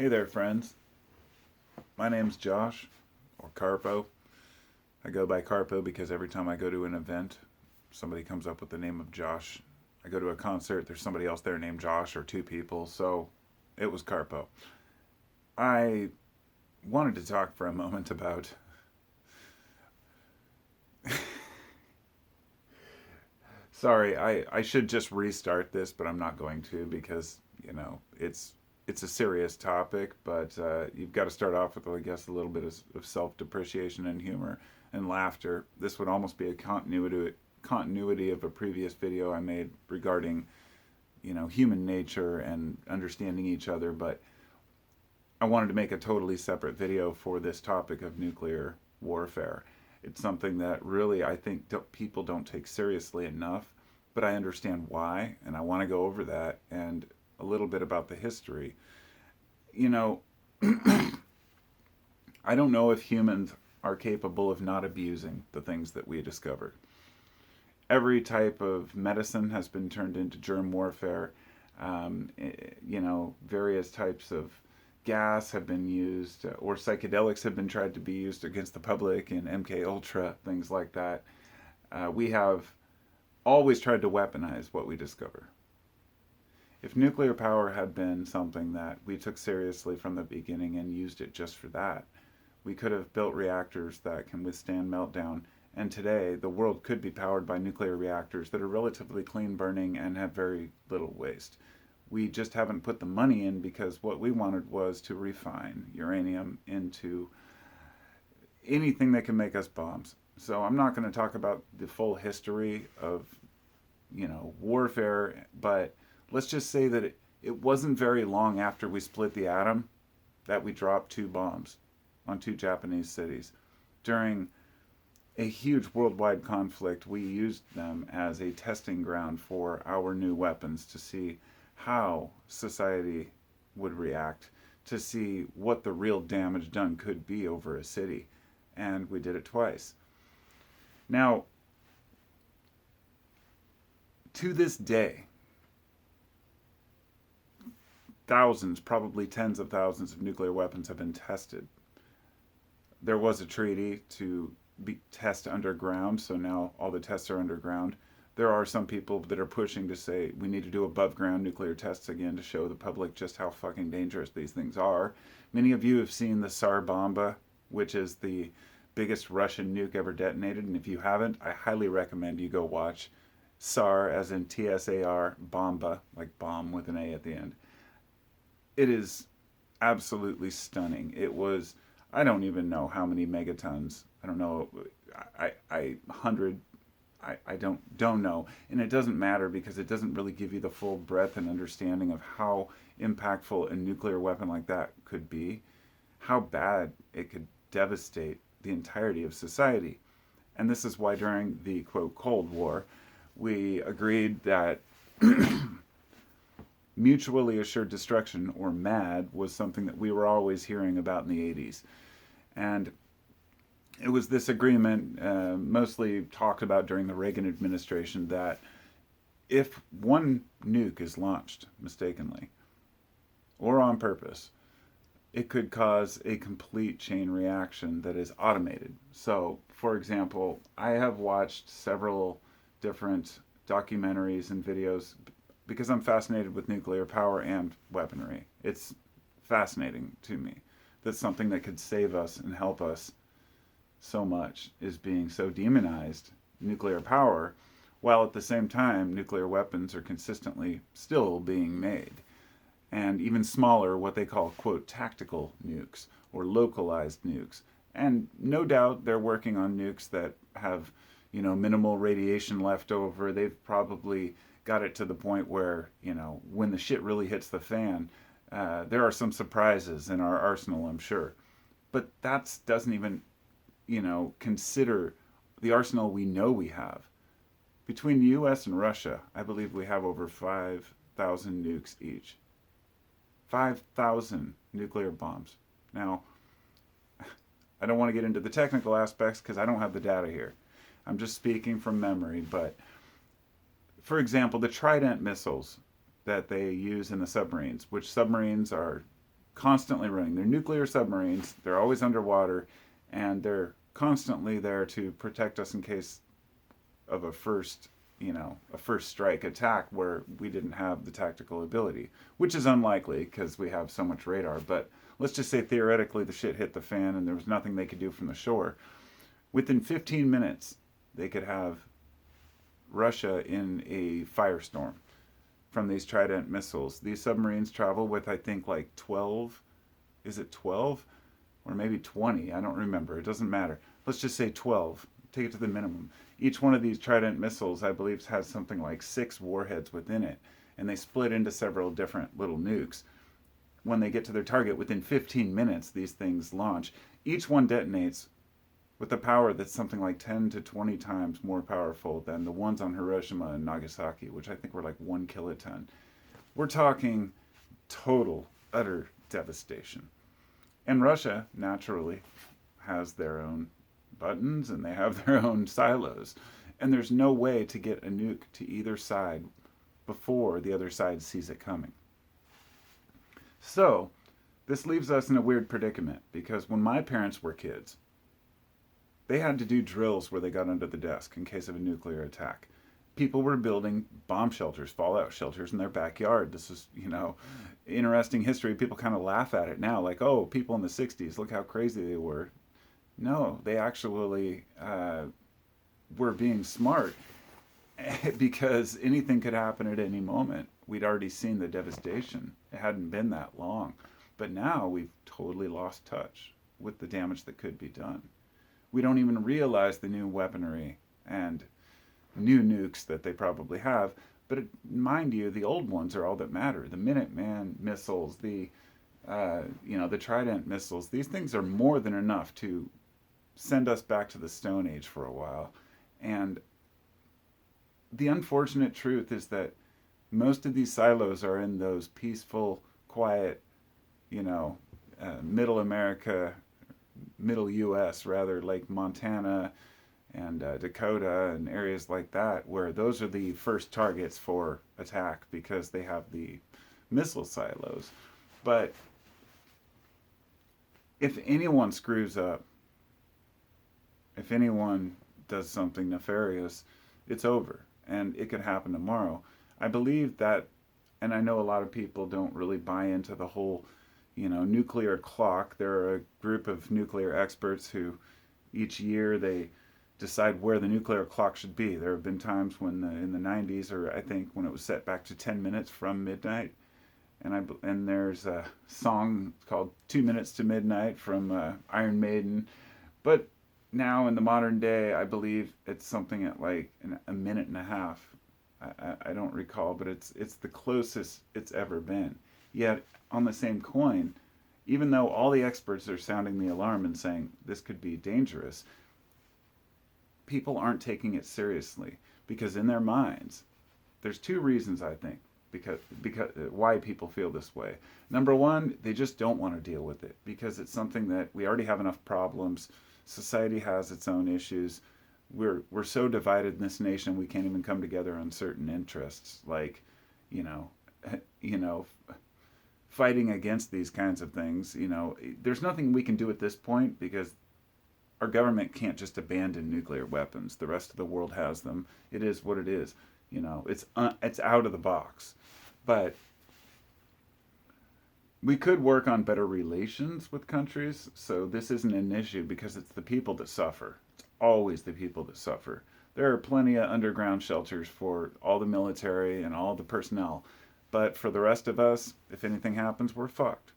Hey there, friends. My name's Josh, or Carpo. I go by Carpo because every time I go to an event, somebody comes up with the name of Josh. I go to a concert, there's somebody else there named Josh, or two people, so it was Carpo. I wanted to talk for a moment about. Sorry, I should just restart this, but I'm not going to because, it's a serious topic, but you've got to start off with, I guess, a little bit of self-depreciation and humor and laughter. This would almost be a continuity of a previous video I made regarding, human nature and understanding each other, but I wanted to make a totally separate video for this topic of nuclear warfare. It's something that really I think people don't take seriously enough, but I understand why, and I want to go over that and a little bit about the history. You know, I don't know if humans are capable of not abusing the things that we discovered. Every type of medicine has been turned into germ warfare. Various types of gas have been used, or psychedelics have been tried to be used against the public in MK Ultra, things like that. We have always tried to weaponize what we discover. If nuclear power had been something that we took seriously from the beginning and used it just for that, we could have built reactors that can withstand meltdown, and today the world could be powered by nuclear reactors that are relatively clean burning and have very little waste. We just haven't put the money in because what we wanted was to refine uranium into anything that can make us bombs. So I'm not going to talk about the full history of, warfare, but let's just say that it wasn't very long after we split the atom that we dropped two bombs on two Japanese cities. During a huge worldwide conflict, we used them as a testing ground for our new weapons to see how society would react, to see what the real damage done could be over a city. And we did it twice. Now, to this day, thousands, probably tens of thousands of nuclear weapons have been tested. There was a treaty to test underground, so now all the tests are underground. There are some people that are pushing to say we need to do above ground nuclear tests again to show the public just how fucking dangerous these things are. Many of you have seen the Tsar Bomba, which is the biggest Russian nuke ever detonated, and if you haven't, I highly recommend you go watch Tsar, as in Tsar, Bomba, like bomb with an A at the end. It is absolutely stunning. It was, I don't even know how many megatons. I don't know, I 100, I don't know. And it doesn't matter because it doesn't really give you the full breadth and understanding of how impactful a nuclear weapon like that could be, how bad it could devastate the entirety of society. And this is why during the, quote, Cold War, we agreed that mutually assured destruction, or MAD, was something that we were always hearing about in the 80s. And it was this agreement, mostly talked about during the Reagan administration, that if one nuke is launched mistakenly or on purpose, it could cause a complete chain reaction that is automated. So, for example, I have watched several different documentaries and videos because I'm fascinated with nuclear power and weaponry. It's fascinating to me that something that could save us and help us so much is being so demonized, nuclear power, while at the same time nuclear weapons are consistently still being made. And even smaller, what they call, quote, tactical nukes or localized nukes. And no doubt they're working on nukes that have, minimal radiation left over. They've probably got it to the point where, when the shit really hits the fan, there are some surprises in our arsenal, I'm sure. But that doesn't even, consider the arsenal we know we have. Between the US and Russia, I believe we have over 5,000 nukes each. 5,000 nuclear bombs. Now, I don't want to get into the technical aspects because I don't have the data here. I'm just speaking from memory, but for example, the Trident missiles that they use in the submarines, which submarines are constantly running. They're nuclear submarines. They're always underwater, and they're constantly there to protect us in case of a first strike attack where we didn't have the tactical ability, which is unlikely because we have so much radar. But let's just say theoretically the shit hit the fan and there was nothing they could do from the shore. Within 15 minutes, they could have Russia in a firestorm from these Trident missiles. These submarines travel with, I think, like 12. Is it 12? Or maybe 20. I don't remember. It doesn't matter. Let's just say 12. Take it to the minimum. Each one of these Trident missiles, I believe, has something like 6 warheads within it. And they split into several different little nukes. When they get to their target, within 15 minutes, these things launch. Each one detonates with a power that's something like 10 to 20 times more powerful than the ones on Hiroshima and Nagasaki, which I think were like 1 kiloton. We're talking total, utter devastation. And Russia, naturally, has their own buttons and they have their own silos. And there's no way to get a nuke to either side before the other side sees it coming. So, this leaves us in a weird predicament because when my parents were kids, they had to do drills where they got under the desk in case of a nuclear attack. People were building bomb shelters, fallout shelters in their backyard. This is, interesting history. People kind of laugh at it now, like, oh, people in the 60s, look how crazy they were. No, they actually were being smart because anything could happen at any moment. We'd already seen the devastation. It hadn't been that long. But now we've totally lost touch with the damage that could be done. We don't even realize the new weaponry and new nukes that they probably have. But mind you, the old ones are all that matter. The Minuteman missiles, the Trident missiles, these things are more than enough to send us back to the Stone Age for a while. And the unfortunate truth is that most of these silos are in those peaceful, quiet, middle America, middle U.S. rather, like Montana and Dakota and areas like that, where those are the first targets for attack because they have the missile silos. But if anyone screws up, if anyone does something nefarious, it's over. And it could happen tomorrow. I believe that, and I know a lot of people don't really buy into the whole, nuclear clock. There are a group of nuclear experts who each year they decide where the nuclear clock should be. There have been times when in the 90s, or I think when it was set back to 10 minutes from midnight. And there's a song called 2 Minutes to Midnight from Iron Maiden. But now in the modern day, I believe it's something at like a minute and a half. I don't recall, but it's the closest it's ever been. Yet, on the same coin, even though all the experts are sounding the alarm and saying this could be dangerous, people aren't taking it seriously because in their minds, there's 2 reasons I think because why people feel this way. Number one, they just don't want to deal with it because it's something that we already have enough problems. Society has its own issues. We're so divided in this nation we can't even come together on certain interests like fighting against these kinds of things. There's nothing we can do at this point because our government can't just abandon nuclear weapons. The rest of the world has them. It is what it is. It's out of the box. But we could work on better relations with countries, so this isn't an issue because it's the people that suffer. It's always the people that suffer. There are plenty of underground shelters for all the military and all the personnel, but for the rest of us, if anything happens, we're fucked.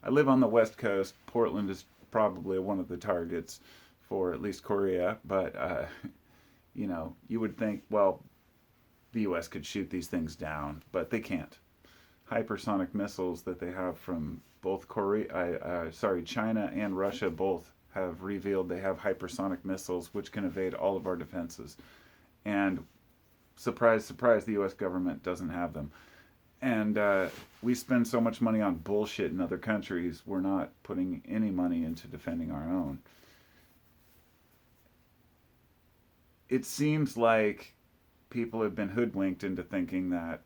I live on the West Coast. Portland is probably one of the targets for at least Korea, but you would think, well, the U.S. could shoot these things down, but they can't. Hypersonic missiles that they have from both China and Russia both have revealed they have hypersonic missiles which can evade all of our defenses. And surprise, surprise, the U.S. government doesn't have them. And we spend so much money on bullshit in other countries, we're not putting any money into defending our own. It seems like people have been hoodwinked into thinking that